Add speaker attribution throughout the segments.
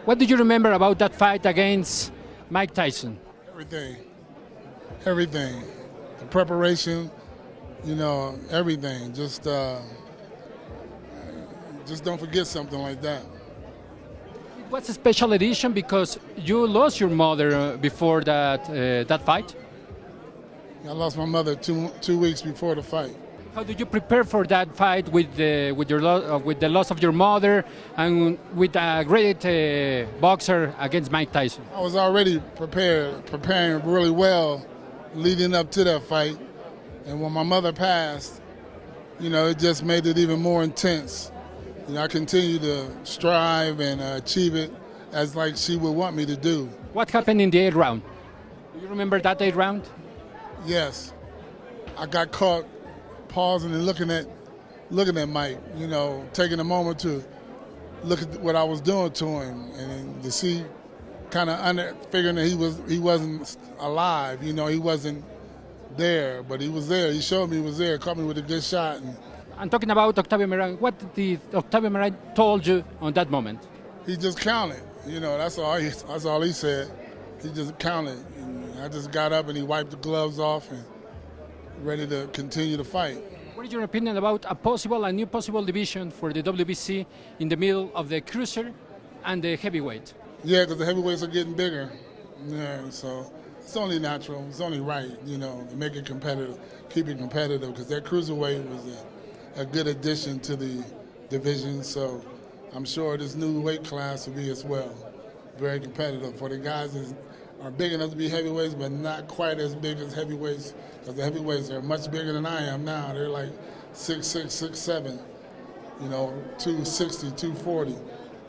Speaker 1: What do you remember about that fight against Mike Tyson?
Speaker 2: Everything, everything. The preparation, everything. Just don't forget something like that.
Speaker 1: It was a special edition because you lost your mother before that fight.
Speaker 2: I lost my mother two weeks before the fight.
Speaker 1: How did you prepare for that fight with the loss of your mother and with a great boxer against Mike Tyson?
Speaker 2: I was already preparing really well leading up to that fight. And when my mother passed, it just made it even more intense. I continue to strive and achieve it as like she would want me to do.
Speaker 1: What happened in the 8th round? Do you remember that 8th round?
Speaker 2: Yes. I got caught pausing and looking at Mike, taking a moment to look at what I was doing to him and to see figuring that he wasn't alive, he wasn't there, but he was there. He showed me he was there, caught me with a good shot.
Speaker 1: And talking about Octavio Meran, what did Octavio Meran told you on that moment?
Speaker 2: He just counted, that's all he said. He just counted. And I just got up and he wiped the gloves off and ready to continue the fight.
Speaker 1: What is your opinion about a new possible division for the WBC in the middle of the cruiser and the heavyweight?
Speaker 2: Yeah, because the heavyweights are getting bigger. Yeah, so it's only natural. It's only right, to make it competitive, keep it competitive, because that cruiserweight was a good addition to the division. So I'm sure this new weight class will be as well. Very competitive for the guys that are big enough to be heavyweights, but not quite as big as heavyweights, because the heavyweights are much bigger than I am now. They're like 6'6", 6'7", 260, 240.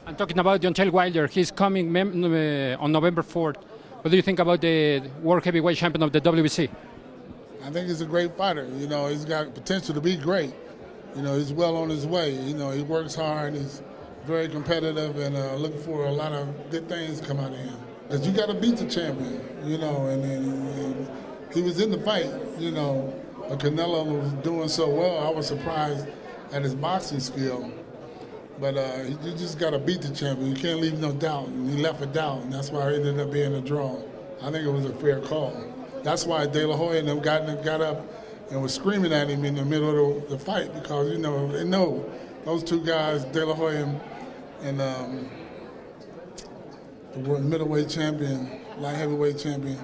Speaker 1: And talking about Deontay Wilder, he's coming on November 4th. What do you think about the world heavyweight champion of the WBC?
Speaker 2: I think he's a great fighter. He's got potential to be great. He's well on his way. He works hard. He's very competitive and looking for a lot of good things to come out of him. Because you got to beat the champion, and he was in the fight, but Canelo was doing so well. I was surprised at his boxing skill. But you just got to beat the champion. You can't leave no doubt. And he left a doubt, and that's why it ended up being a draw. I think it was a fair call. That's why De La Hoya and them got up and was screaming at him in the middle of the fight, because, they know those two guys, De La Hoya and the world middleweight champion, light heavyweight champion,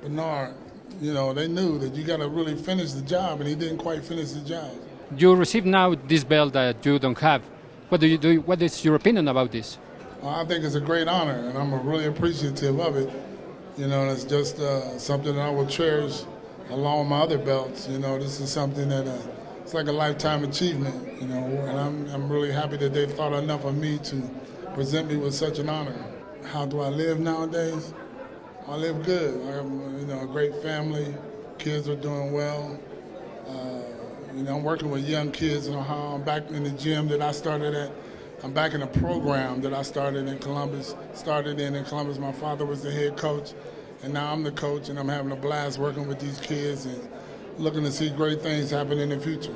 Speaker 2: Bernard, they knew that you got to really finish the job, and he didn't quite finish the job.
Speaker 1: You receive now this belt that you don't have. What do you do? What is your opinion about this?
Speaker 2: Well, I think it's a great honor, and I'm really appreciative of it. It's just something that I will cherish along with my other belts. This is something that it's like a lifetime achievement. And I'm really happy that they thought enough of me to present me with such an honor. How do I live nowadays? I live good. I have a great family. Kids are doing well. I'm working with young kids in Ohio. I'm back in the gym that I started at. I'm back in a program that I started in Columbus. My father was the head coach, and now I'm the coach, and I'm having a blast working with these kids and looking to see great things happen in the future.